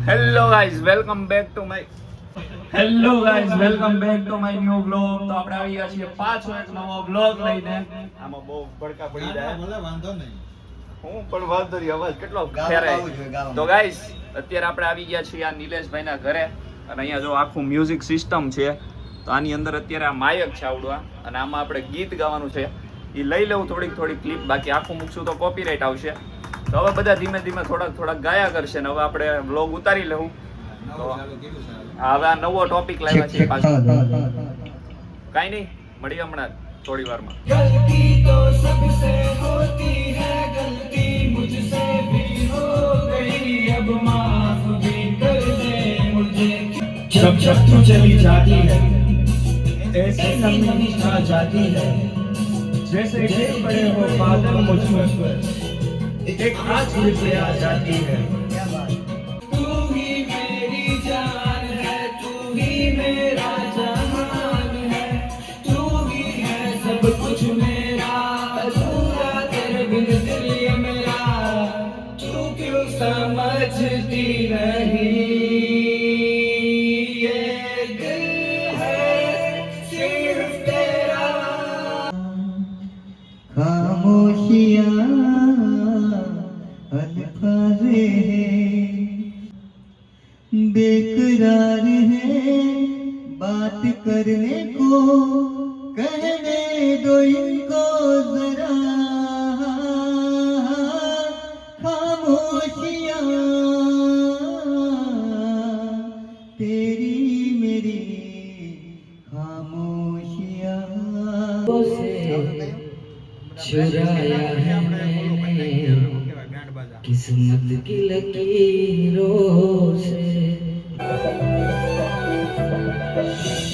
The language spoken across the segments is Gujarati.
Hello guys welcome back to my new blog. તો આપણે આવી ગયા છીએ પાછો એક નવો બ્લોગ લઈને. આમાં બહુ ભડકા પડી જાય ભલે વાંધો નહીં. હું પણ વાંધો નહીં, અવાજ કેટલો ફેરાય. તો ગાઈઝ અત્યારે આપણે આવી ગયા છીએ આ નિલેશભાઈના ઘરે અને અહીંયા જો આખું મ્યુઝિક સિસ્ટમ છે. તો આની અંદર અત્યારે આ માયક છે આવડવા અને આમાં આપણે ગીત ગાવાનું છે. એ લઈ લઉં થોડીક ક્લિપ, બાકી આખું મૂકશું તો કોપીરાઇટ આવશે. તો હવે બધા ધીમે ધીમે થોડાક ગાયા કરશે ને હવે આપણે વ્લોગ ઉતારી લઉં. તો હવે આ નવો ટોપિક લાવ્યા છે પાછો. કાંઈ નહીં, મળીએ હમણાં થોડી વારમાં. गलती तो सबसे होती है, गलती मुझसे भी हो गई, अब माफ भी कर दे मुझे. जब जब तू चली जाती है ऐसे लम्हे छा जाती है, जैसे गिर पड़े हो बादल मुझ पर, एक आँच पे आ जाती है. तू ही मेरी जान है, तू ही मेरा जहान है, तू ही है सब कुछ मेरा, अधूरा तेरे बिन दिल ये मेरा, तू क्यों समझती नहीं, ये दिल है सिर्फ तेरा. खामोशियाँ अल्फाज़े बेकरार है, बात करने को कहने दो इनको जरा. खामोशियाँ तेरी मेरी खामोशियाँ चुराया है मैंने किस्मत की लकीरों से.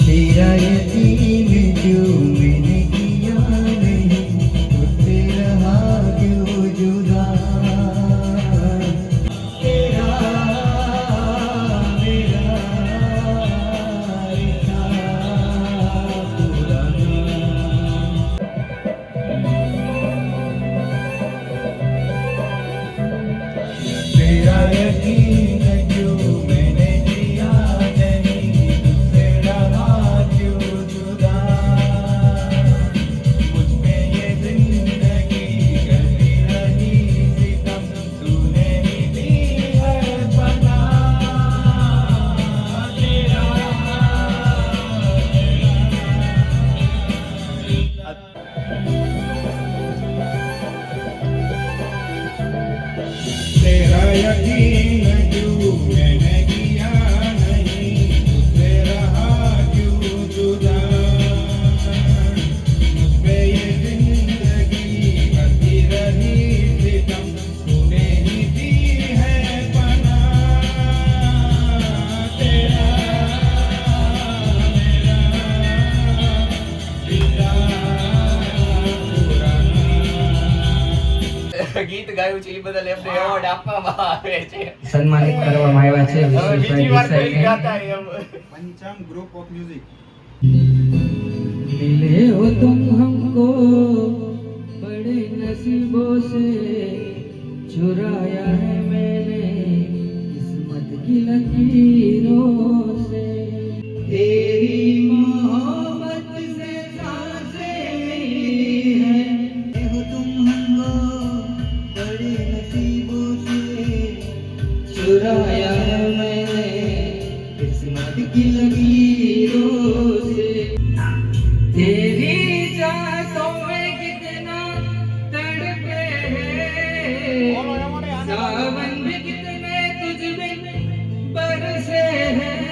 तेरा यकीन जो मैंने किया नहीं, तुझसे रहा क्यों जुदा. तेरा मेरा रिश्ता पुराना. तेरा यकीन जो मैंने किया नहीं, तुझसे रहा क्यों जुदा. मुझ पे ये जिंदगी करती रही सितम, तूने ही दी है पना. तेरा तेरा यकीन जो मैंने किया नहीं, तुझसे रहा क्यों जुदा. मुझ पे ये जिंदगी करती रही सितम, तूने ही दी है पना. तेरा मेरा रिश्ता पुराना. ગીત ગાયું છે એ બદલ એમને એવોર્ડ આપવામાં આવે છે. સન્માનિત કરવામાં આવ્યા છે હવે બીજી વાર કોઈ વિશેષભાઈ ગાતા એમ. પંચામ ગ્રુપ ઓફ મ્યુઝિક. मिले हो तुम हमको बड़े नसीबों से, चुराया है मैंने किस्मत की लकीरों से. तेरी मोहब्बत से सांसें मिली हैं, मिले हो तुम हमको बड़े नसीबों से, चुराया है मैंने किस्मत की लकीरों से. तेरी चाहतों में कितना तड़पे हैं, सावन भी कितने तुझ में बरसे हैं.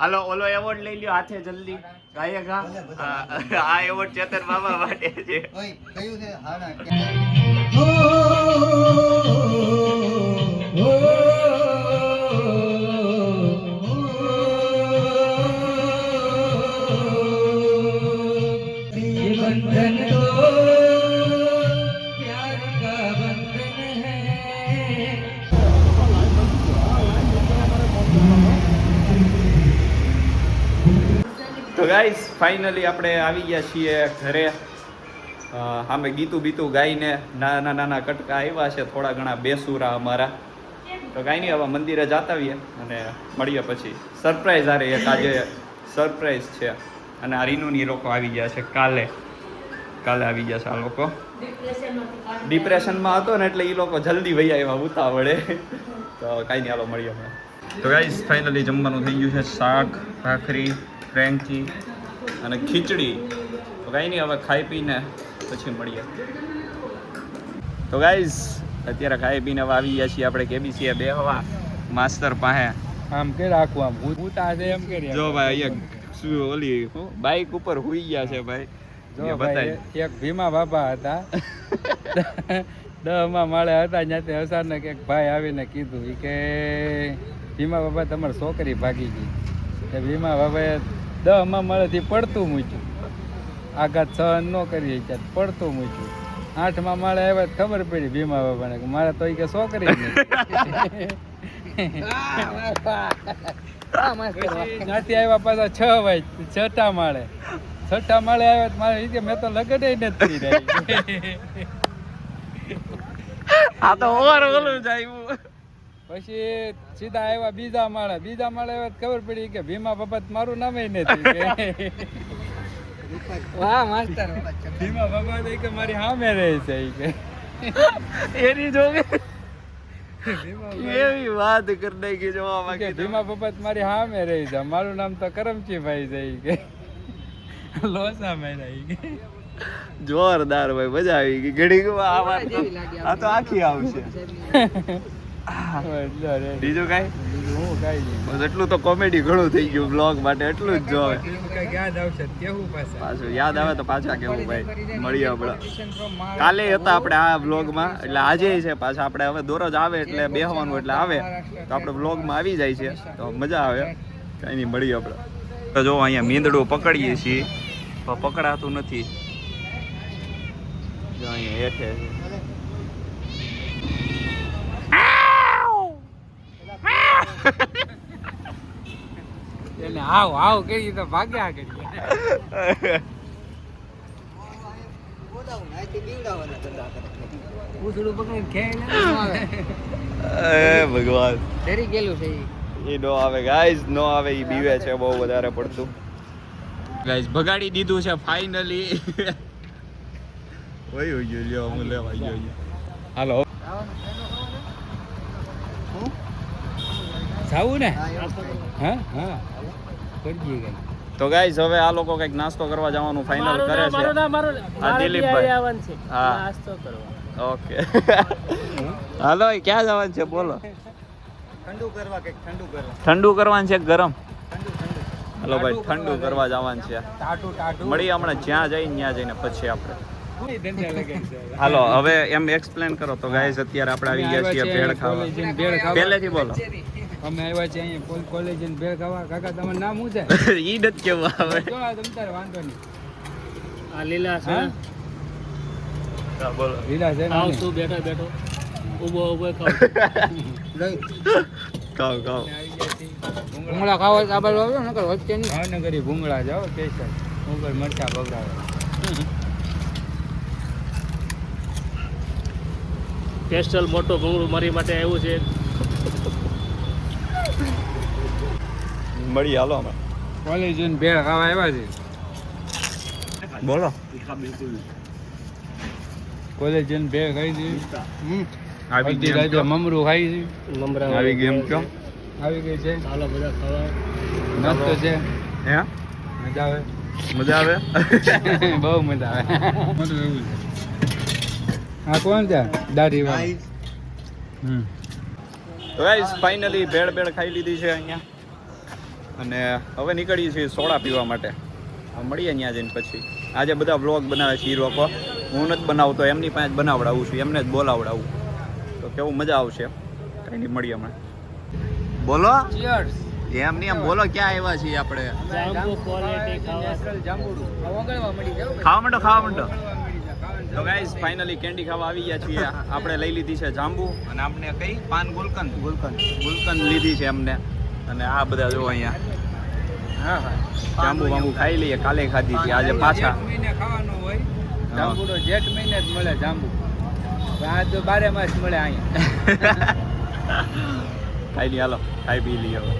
હાલો ઓલો એવોર્ડ લઈ લ્યો હાથે જલ્દી. ગાયક આ એવોર્ડ ચેતન મામા માટે છે. ઓય કયું છે હાડા हो, हो, ये बंधन तो प्यार का बंधन है. તો ગાઈસ ફાઇનલી આપણે આવી ગયા છીએ ઘરે. સામે ગીતું બીતું ગાઈને નાના કટકા આવ્યા છે, થોડા ઘણા બેસુરા અમારા. તો કાંઈ નહીં, હવે મંદિરે જતા આવીએ અને મળીએ પછી. સરપ્રાઈઝ આરે એક આજે સરપ્રાઈઝ છે. અને આ રીનુની લોકો આવી ગયા છે કાલે આવી ગયા છે આ લોકો. ડિપ્રેશનમાં હતો ને એટલે એ લોકો જલ્દી વહી આવ્યા ઉતાવળે. તો કાંઈ નહીં, હાલો મળીએ અમે. તો ગાઈસ ફાઇનલી જમવાનું થઈ ગયું છે. શાક, ભાખરી, ફ્રેન્કી અને ખીચડી. તો કાંઈ નહીં, હવે ખાઈ પીને પછી મળીએ. તો ગાઈસ અત્યારે ખાઈ પીને હવે આવી ગયા છીએ આપણે કેબીસી બે હવા માસ્ટર પાસે. આમ કે રાખવું આમ ભૂતા છે એમ કે જો ભાઈ અહીંયા શું ઓલી બાઇક ઉપર હુઈ ગયા છે ભાઈ. જો ભાઈ એક ભીમા બાબા હતા 10મા માળે હતા, ત્યાંથી અચાનક એક ભાઈ આવીને કીધું ઈ કે ભીમા બાબા તમારી છોકરી ભાગી ગઈ. તે ભીમા બાબાએ 10મા માળેથી પડતું મૂક્યું, આઘાત સહન ન કરી ત્યાં પડતું મૂક્યું. 8મા માળે આવ્યા તો ખબર પડી ભીમા બાબાને કે મારે તો ઈ કે છોકરી જ નહીં. ત્યાંથી આવ્યા પાછા 6 વાગે 6ઠા માળે આવ્યા તો મારે ઈ કે મેં તો લગન નથી રહી. આ તો ઓવર ઓલું જાય. પછી સીધા આવ્યા બીજા માળે આવ્યા તો ખબર પડી કે ભીમા બાબા મારું નામ નથી. વાહ માસ્ટર, ભીમા બાબા તો કે મારી સામે રહે છે ઈ કે એની જોગે એવી વાત કરી નાખી. જોવા કે ભીમા બાબા મારી સામે રહી છે, મારું નામ તો કરમચીભાઈ છે ઈ કે લોસા મેરા ઈ કે. જોરદાર ભાઈ, મજા આવી ગઈ. ઘડી આ વાત આ તો આખી આવશે. બીજું કાંઈ હું કાંઈ નહીં, બસ એટલું તો કોમેડી ઘણું થઈ ગયું બ્લોગ માટે, એટલું જ જોવે. યાદ આવશે કેવું પાછું યાદ આવે તો પાછા કેવું ભાઈ. મળીએ આપણે કાલે હતા આપણે આ બ્લોગમાં, એટલે આજે છે પાછા આપણે. હવે દરરોજ આવે એટલે બેહવાનું એટલે આવે તો આપણે બ્લોગમાં આવી જાય છે તો મજા આવે. કાંઈ નહીં, મળીએ આપણે. તો જો અહીંયા મીંદડું પકડીએ છીએ પણ પકડાતું નથી. જો અહીંયા હેઠે છે. એને આવ કરી તો ભાગ્યા કરી. પૂછડું પકડીને ખેંચે ભગવાન ડરી ગયેલું છે એ નો આવે ગાઈઝ, નો આવે. એ બીવે છે બહુ વધારે પડતું. ગાઈઝ ભગાડી દીધું છે ફાઇનલી. ઓય ઓય લ્યો હું લેવા ગયો. હાલો જાવું ને. હા હા કરજી ગઈ. તો ગાઈઝ હવે આ લોકો કઈક નાસ્તો કરવા જવાનું ફાઇનલ કરે છે. આ દિલીપભાઈ. હા નાસ્તો કરવા. ઓકે હાલો ક્યાં જવાનું છે બોલો. ઠંડુ કરવા કે ઠંડુ કરવા ઠંડુ કરવાનું છે ગરમ. હાલો ભાઈ ઠંડુ કરવા જવાનું છે. ટાટુ મળીએ હમણાં જ્યાં જઈને ત્યાં જઈને પછી આપણે. ધંધા લગાઈ છે. હાલો હવે એમ એક્સપ્લેન કરો. તો ગાઈઝ અત્યારે આપણે આવી ગયા છીએ ભેળ ખાવા. ભેળ ખાવા પહેલેથી બોલો. અમે આવ્યા છીએ અહીંયા કોલેજ ને ભેળ ખાવા. કાકા તમારું નામ શું છે? ઈ નથી કેવું આવે. જો આ તમ તારે વાંધો નહીં. આ લીલા છે. હા? બોલો. લીલા છે ને? ખાવ છું બેઠો ઊભો ખાવ. ખાઓ ખાઓ. ભૂંગળા ખાવા આ બાજુ આવજો નકર વચ્ચે નહીં. ભાવનગરી ભૂંગળા જાઓ સ્પેશિયલ ઉપર મરચા બગડાવે. પેસ્ટલ મોટો ભૂંગળું મારી માટે આવ્યું છે. મળીએ હાલો અમે. કોલેજ ને ભેળ ખાવા આવ્યા છે. બોલો. કોલેજ ને ભેળ ખાઈ છે. આવી ગઈ એમ કયો? મમરું ખાઈ છે. મમરા આવી ગઈ એમ કયો? આવી ગઈ છે. ચાલો બધા ખાવા. મસ્ત છે. હે મજા આવે. મજા આવે. બહુ મજા આવે. બધું એવું છે. આ કોણ છે? દાઢી વાળો. તો ગાઈસ ફાઇનલી ભેળ ખાઈ લીધી છે અહીંયા અને હવે નીકળીએ છીએ સોડા પીવા માટે. મળીએ ત્યાં જઈને પછી. આજે બધા વ્લોગ બનાવે છે એ લોકો. હું નથી બનાવતો, એમની પાસે જ બનાવડાવું છું, એમને જ બોલાવડાવું. તો કેવું મજા આવશે. કંઈ નહીં, મળીએ હમણાં. બોલો ચીયર્સ. એમ નહીં, એમ બોલો ક્યાં આવ્યા છીએ આપણે. જાંબુ ક્વોલિટી ખાવા. નેચરલ જાંબુડું. ઓગળવા મળી જાવ. ખાવા માંડો. તો ગાઈસ ફાઇનલી કેન્ડી ખાવા આવી ગયા છીએ. આપણે લઈ લીધી છે જાંબુ અને આપણે કઈ પાન ગુલકંદ લીધી છે એમને. અને આ બધા જો અહીંયા હા હા. જાંબુ બાંબુ ખાઈ લઈએ. કાલે ખાધી હતી, આજે પાછા. જેઠ મહિને ખાવાનું હોય. જાંબુડો જેઠ મહિને જ મળે જાંબુ. આ તો 12 માસ મળે અહીંયા. કાંઈ નહીં હાલો ખાઈ પી લઈએ હવે.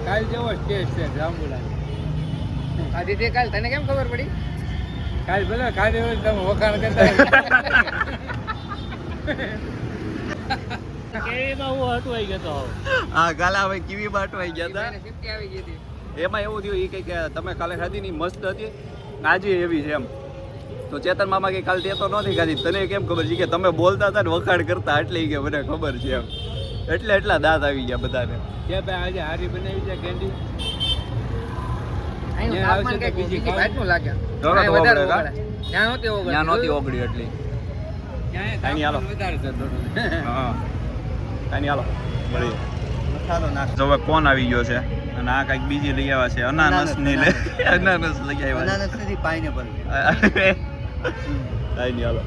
કાલ જેવો ટેસ્ટ છે જાંબુડા. આદિ તે કાલ તને કેમ ખબર પડી? કાલ ભલે ખાધે હોય તમે વખાણ કરતા કેરીમાં હું હટવાઈ ગયો તો. હા કાલે હવે કીવી બાટવાઈ ગયા હતા. સિફ્ટી આવી ગઈ હતી. એમાં એવું થયું એ કંઈ કે તમે કાલે ખાધી ની મસ્ત હતી આજે એવી છે એમ. તો ચેતન મામા કે કાલ તે તો નહોતી ખાધી તને કેમ ખબર છે કે તમે બોલતા હતા ને વખાણ કરતા એટલે ઈ કે મને ખબર છે એમ. એટલે એટલા દાંત આવી ગયા બધાને. કે ભાઈ આજે હારી બનાવી છે કેન્ડી. અહીંનું ત્યાં તાપમાન આવશે તો કંઈક બીજી બીજી ભાતનું લાગે. તો અહીં વધારે ઓગળે કા? ઓગળે. ત્યાં નહોતી ઓગળતી. ત્યાં નહોતી ઓગળી એટલી. ક્યાંય કાંઈ નહીં હાલો. તાપમાન વધારે છે થોડું. હા કાંઈ નહીં હાલો મળીએ. મસાલો નાખ. જો હવે કોણ આવી ગયો છે અને આ કંઈક બીજી લઈ આવ્યા છે અનાનસ ની લે અનાનસ લઈ આવ્યા અનાનસ નથી, પાઇનેપલ. છે કાંઈ નહીં હાલો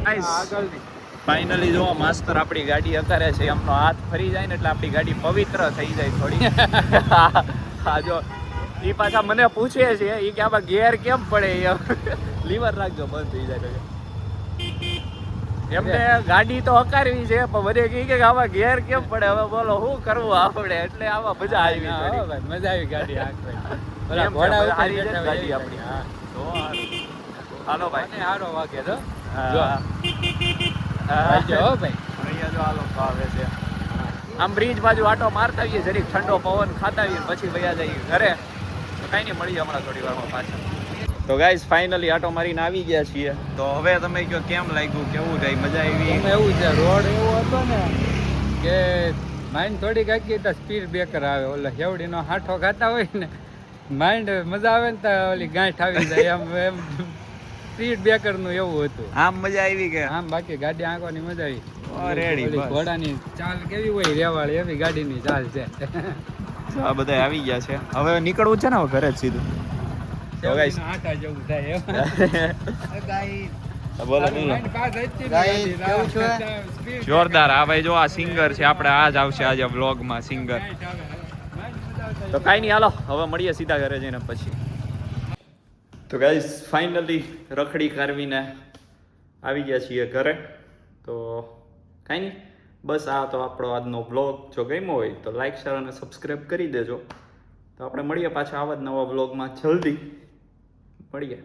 આગળથી ફાઇનલી જો માસ્તર આપણી ગાડી અત્યારે છે એમનો હાથ ફરી જાય ને એટલે આપણી ગાડી પવિત્ર થઈ જાય થોડી. હા જો એ પાછા મને પૂછે છે એ કે આમાં ગેર કેમ પડે એમ. લીવર રાખજો બંધ થઈ જાય તો. એમને ગાડી તો હકારવી છે પણ બધે કહે કે આમાં ગેર કેમ પડે હવે બોલો શું કરવું આપણે એટલે આમાં મજા આવી હા, થોડી. ભાઈ, મજા આવી ગાડી આંખમાં. એમ ઓલા છે, ઘોડા ઉપર સારી છે બેઠા હોય ગાડી એ આપણી. હા. તો હારું. હાલો ભાઈ મને હારો વાગે તો હા. જો હા. આવજો હો ભાઈ. અહીંયા જો આ લોકો આવે છે આમ બ્રિજ બાજુ આટો મારતા આવીએ જરીક ઠંડો પવન ખાતા આવીએ પછી વયા જઈએ ઘરે તો કાંઈ નહીં મળીએ હમણાં થોડી વારમાં પાછા. તો ગાઈઝ ફાઇનલી આટો મારીને આવી ગયા છીએ. તો હવે તમે કહો કેમ લાગ્યું કેવું થઈ મજા આવી? એમાં એવું છે રોડ એવો હતો ને કે માઇન્ડ થોડીક આખી તો સ્પીડ બ્રેકર આવે ઓલા હેવડીનો હાથો ખાતા હોય ને માઇન્ડ મજા આવે ને તો ઓલી ગાંઠ આવી જાય એમ સ્પીડ બ્રેકરનું એવું હતું. આમ મજા આવી કે આમ બાકી ગાડી આંકવાની મજા આવી. રેડી ઓલી બસ. ઘોડાની ચાલ કેવી હોય રેવાળી એવી ગાડીની ચાલ છે. આ બધા આવી ગયા છે હવે નીકળવું છે ને હવે ઘરે જ સીધું. તો guys. આટા જેવું થાય એમ. ગાઈસ, બોલો માઇન્ડ પાસ જ છે ને ગાઈસ, ગાડી. કેવું છે? સ્પીડ જોરદાર. આ ભાઈ જો આ સિંગર છે આપણે આ જ આવશે આજે વ્લોગમાં સિંગર. ગાંઠ આવે. માઇન્ડ મજા આવતા તો કાંઈ નહીં હાલો હવે મળીએ સીધા ઘરે જઈને પછી. તો ગાઈઝ ફાઇનલી રખડી કારવીને આવી ગયા છીએ ઘરે. તો કાંઈ નહીં બસ આ તો આપણો આજનો બ્લોગ જો ગમ્યો હોય તો લાઈક શેર અને સબસ્ક્રાઈબ કરી દેજો. તો આપણે મળીએ પાછા આવા જ નવા બ્લોગમાં જલ્દી મળીએ.